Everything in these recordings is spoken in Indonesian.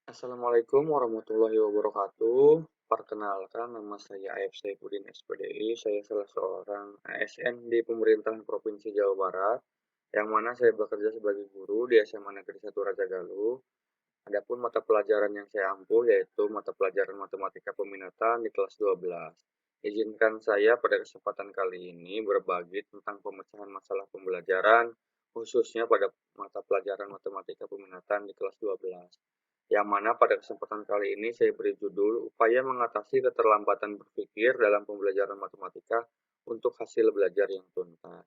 Assalamualaikum warahmatullahi wabarakatuh. Perkenalkan, nama saya Aib Saifuddin SPDI. Saya salah seorang ASN di pemerintahan Provinsi Jawa Barat, yang mana saya bekerja sebagai guru di SMA Negeri 1 Rajagaluh. Adapun mata pelajaran yang saya ampuh yaitu mata pelajaran matematika peminatan di kelas 12. Izinkan saya pada kesempatan kali ini berbagi tentang pemecahan masalah pembelajaran, khususnya pada mata pelajaran matematika peminatan di kelas 12. Yang mana pada kesempatan kali ini saya beri judul Upaya Mengatasi Keterlambatan Berpikir dalam Pembelajaran Matematika untuk Hasil Belajar yang Tuntas.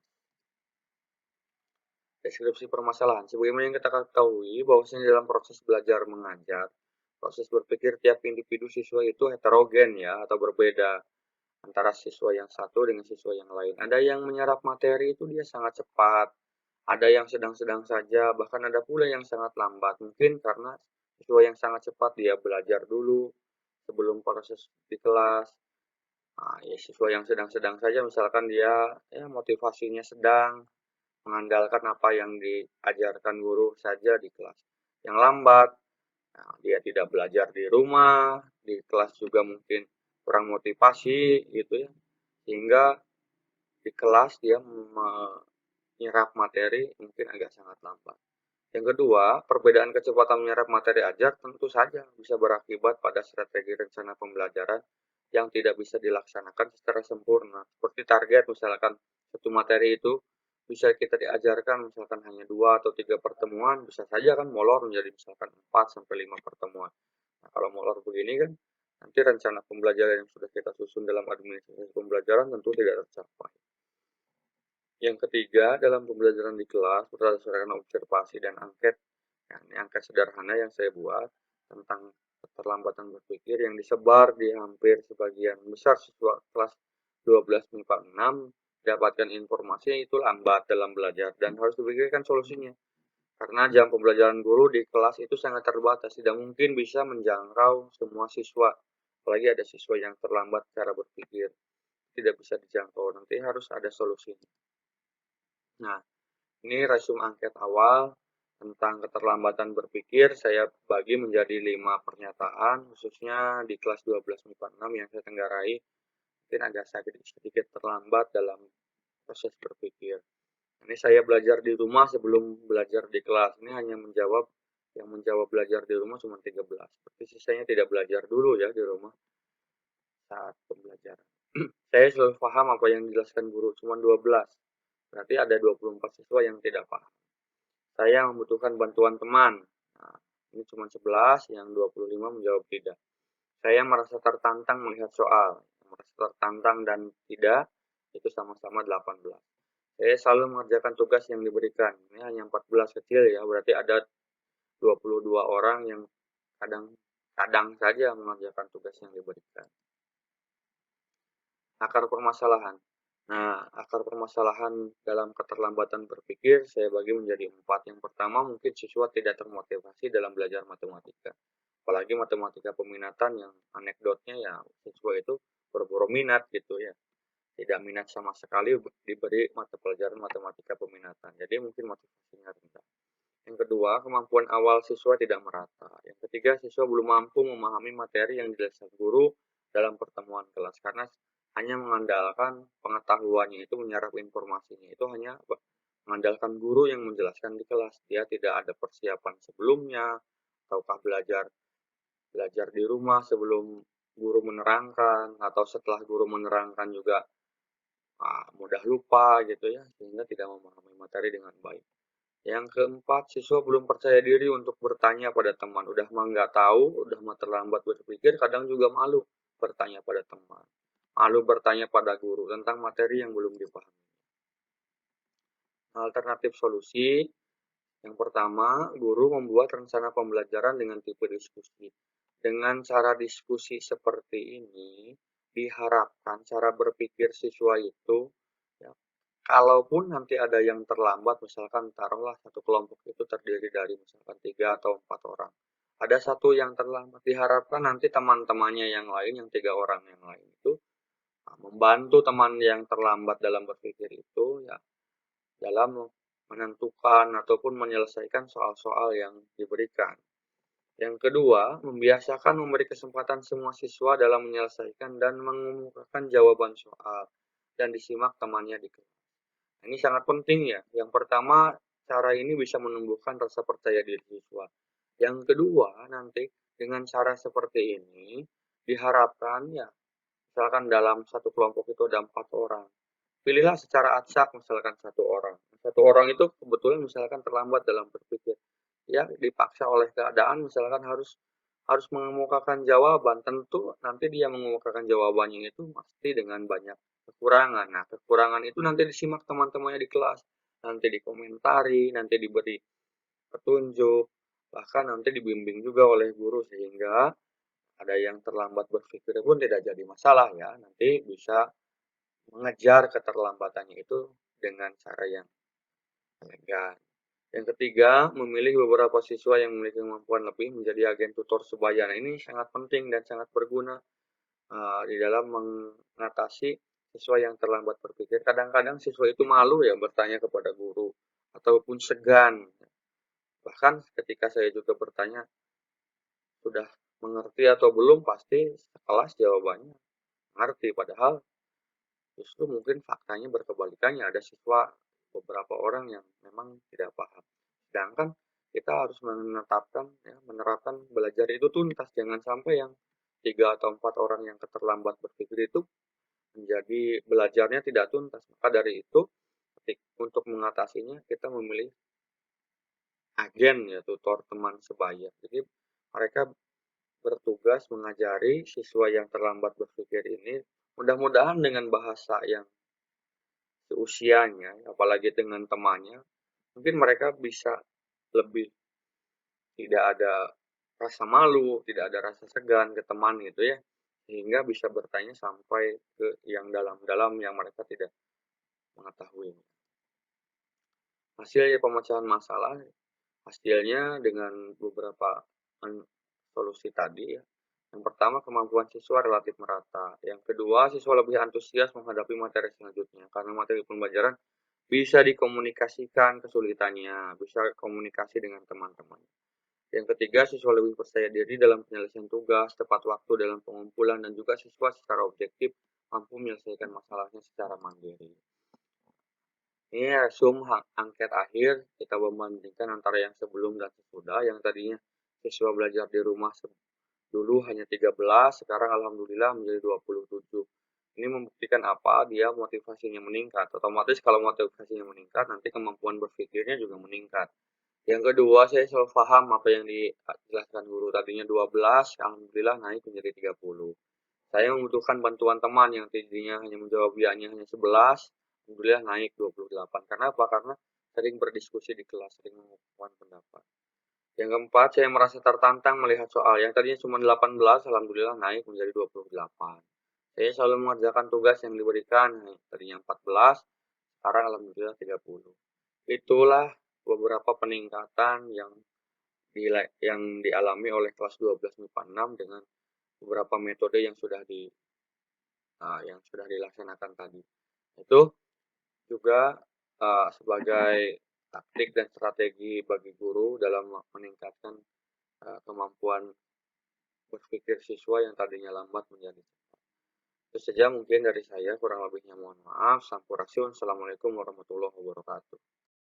Deskripsi permasalahan. Sebagaimana yang kita ketahui, bahwasanya dalam proses belajar mengajar, proses berpikir tiap individu siswa itu heterogen ya, atau berbeda antara siswa yang satu dengan siswa yang lain. Ada yang menyerap materi itu dia sangat cepat, ada yang sedang-sedang saja, bahkan ada pula yang sangat lambat. Mungkin karena siswa yang sangat cepat dia belajar dulu sebelum proses di kelas. Nah, ya siswa yang sedang-sedang saja misalkan dia ya motivasinya sedang, mengandalkan apa yang diajarkan guru saja di kelas. Yang lambat, nah, dia tidak belajar di rumah, di kelas juga mungkin kurang motivasi gitu ya, sehingga di kelas dia menyerap materi mungkin agak sangat lambat. Yang kedua, perbedaan kecepatan menyerap materi ajar tentu saja bisa berakibat pada strategi rencana pembelajaran yang tidak bisa dilaksanakan secara sempurna. Seperti target misalkan satu materi itu bisa kita diajarkan misalkan hanya 2 atau 3 pertemuan, bisa saja kan molor menjadi misalkan 4 sampai 5 pertemuan. Nah, kalau molor begini kan nanti rencana pembelajaran yang sudah kita susun dalam administrasi pembelajaran tentu tidak tercapai. Yang ketiga, dalam pembelajaran di kelas berdasarkan observasi dan angket. Nah, ini angket sederhana yang saya buat tentang keterlambatan berpikir yang disebar di hampir sebagian besar siswa kelas 12 MIPA 6 dapatkan informasi yang itu lambat dalam belajar dan harus dipikirkan solusinya. Karena jam pembelajaran guru di kelas itu sangat terbatas, tidak mungkin bisa menjangkau semua siswa. Apalagi ada siswa yang terlambat cara berpikir, tidak bisa dijangkau. Nanti harus ada solusinya. Nah, ini resume angket awal tentang keterlambatan berpikir. Saya bagi menjadi 5 pernyataan, khususnya di kelas 12 MIPA 6 yang saya tenggarai. Mungkin agak sedikit terlambat dalam proses berpikir. Ini saya belajar di rumah sebelum belajar di kelas. Ini hanya menjawab belajar di rumah cuma 13. Berarti sisanya tidak belajar dulu ya di rumah saat pembelajaran. Saya selalu paham apa yang dijelaskan guru, cuma 12. Berarti ada 24 siswa yang tidak paham. Saya membutuhkan bantuan teman. Nah, ini cuma 11, yang 25 menjawab tidak. Saya merasa tertantang melihat soal. Merasa tertantang dan tidak, itu sama-sama 18. Saya selalu mengerjakan tugas yang diberikan. Ini hanya 14 kecil ya, berarti ada 22 orang yang kadang saja mengerjakan tugas yang diberikan. Akar permasalahan. Nah, akar permasalahan dalam keterlambatan berpikir saya bagi menjadi 4. Yang pertama, mungkin siswa tidak termotivasi dalam belajar matematika. Apalagi matematika peminatan yang anekdotnya ya siswa itu berburu minat gitu ya. Tidak minat sama sekali diberi mata pelajaran matematika peminatan. Jadi mungkin motivasinya rendah. Yang kedua, kemampuan awal siswa tidak merata. Yang ketiga, siswa belum mampu memahami materi yang dijelaskan guru dalam pertemuan kelas karena hanya mengandalkan pengetahuannya itu menyerap informasinya itu hanya mengandalkan guru yang menjelaskan di kelas. Dia tidak ada persiapan sebelumnya ataukah belajar di rumah sebelum guru menerangkan atau setelah guru menerangkan juga mudah lupa gitu ya sehingga tidak memahami materi dengan baik. Yang keempat, siswa belum percaya diri untuk bertanya pada teman. Udah mah nggak tahu, udah mah terlambat berpikir, kadang juga malu bertanya pada teman. Malu bertanya pada guru tentang materi yang belum dipahami. Alternatif solusi, yang pertama, guru membuat rencana pembelajaran dengan tipe diskusi. Dengan cara diskusi seperti ini, diharapkan cara berpikir siswa itu ya, kalaupun nanti ada yang terlambat, misalkan taruhlah satu kelompok itu terdiri dari misalkan 3 atau 4 orang. Ada satu yang terlambat, diharapkan nanti teman-temannya yang lain, yang 3 orang yang lain itu membantu teman yang terlambat dalam berpikir itu ya dalam menentukan ataupun menyelesaikan soal-soal yang diberikan. Yang kedua, membiasakan memberi kesempatan semua siswa dalam menyelesaikan dan mengemukakan jawaban soal dan disimak temannya di kelas. Ini sangat penting ya. Yang pertama, cara ini bisa menumbuhkan rasa percaya diri siswa. Yang kedua, nanti dengan cara seperti ini diharapkan ya, misalkan dalam satu kelompok itu ada 4 orang. Pilihlah secara acak misalkan 1 orang. 1 orang itu kebetulan misalkan terlambat dalam berpikir. Ya, dipaksa oleh keadaan misalkan harus harus mengemukakan jawaban. Tentu nanti dia mengemukakan jawabannya itu pasti dengan banyak kekurangan. Nah, kekurangan itu nanti disimak teman-temannya di kelas, nanti dikomentari, nanti diberi petunjuk, bahkan nanti dibimbing juga oleh guru sehingga ada yang terlambat berpikir pun tidak jadi masalah ya. Nanti bisa mengejar keterlambatannya itu dengan cara yang elegan. Yang ketiga, memilih beberapa siswa yang memiliki kemampuan lebih menjadi agen tutor sebaya. Nah, ini sangat penting dan sangat berguna di dalam mengatasi siswa yang terlambat berpikir. Kadang-kadang siswa itu malu ya bertanya kepada guru ataupun segan. Bahkan ketika saya juga bertanya, sudah mengerti atau belum, pasti sekelas jawabannya mengerti. Padahal justru mungkin faktanya berkebalikannya, ada siswa beberapa orang yang memang tidak paham. Sedangkan kita harus menerapkan belajar itu tuntas. Jangan sampai yang 3 atau 4 orang yang terlambat berpikir itu menjadi belajarnya tidak tuntas. Maka dari itu, untuk mengatasinya kita memilih agen ya, tutor teman sebaya. Jadi mereka bertugas mengajari siswa yang terlambat berpikir ini, mudah-mudahan dengan bahasa yang seusianya, apalagi dengan temannya, mungkin mereka bisa lebih tidak ada rasa malu, tidak ada rasa segan ke teman gitu ya, sehingga bisa bertanya sampai ke yang dalam-dalam yang mereka tidak mengetahui. Hasil pemecahan masalah, hasilnya dengan beberapa solusi tadi ya. Yang pertama, kemampuan siswa relatif merata. Yang kedua, siswa lebih antusias menghadapi materi selanjutnya karena materi pembelajaran bisa dikomunikasikan kesulitannya, bisa komunikasi dengan teman-teman. Yang ketiga, siswa lebih percaya diri dalam penyelesaian tugas, tepat waktu dalam pengumpulan, dan juga siswa secara objektif mampu menyelesaikan masalahnya secara mandiri. Ini resume angket akhir, kita membandingkan antara yang sebelum dan sesudah, yang tadinya siswa belajar di rumah dulu hanya 13, sekarang alhamdulillah menjadi 27. Ini membuktikan apa? Dia motivasinya meningkat. Otomatis kalau motivasinya meningkat, nanti kemampuan berpikirnya juga meningkat. Yang kedua, saya selalu paham apa yang dijelaskan guru. Tadinya 12, alhamdulillah naik menjadi 30. Saya membutuhkan bantuan teman yang tadinya hanya menjawab iya-nya hanya 11, alhamdulillah naik 28. Karena apa? Karena sering berdiskusi di kelas, sering mengumpulkan pendapat. Yang keempat, saya merasa tertantang melihat soal yang tadinya cuma 18, alhamdulillah naik menjadi 28. Saya selalu mengerjakan tugas yang diberikan, tadinya 14, sekarang alhamdulillah 30. Itulah beberapa peningkatan yang dialami oleh kelas 12 MIPA 6 dengan beberapa metode yang sudah dilaksanakan tadi. Itu juga sebagai taktik dan strategi bagi guru dalam meningkatkan kemampuan berpikir siswa yang tadinya lambat menjadi cepat. Itu saja mungkin dari saya, kurang lebihnya mohon maaf. Sampurasun. Assalamualaikum warahmatullahi wabarakatuh.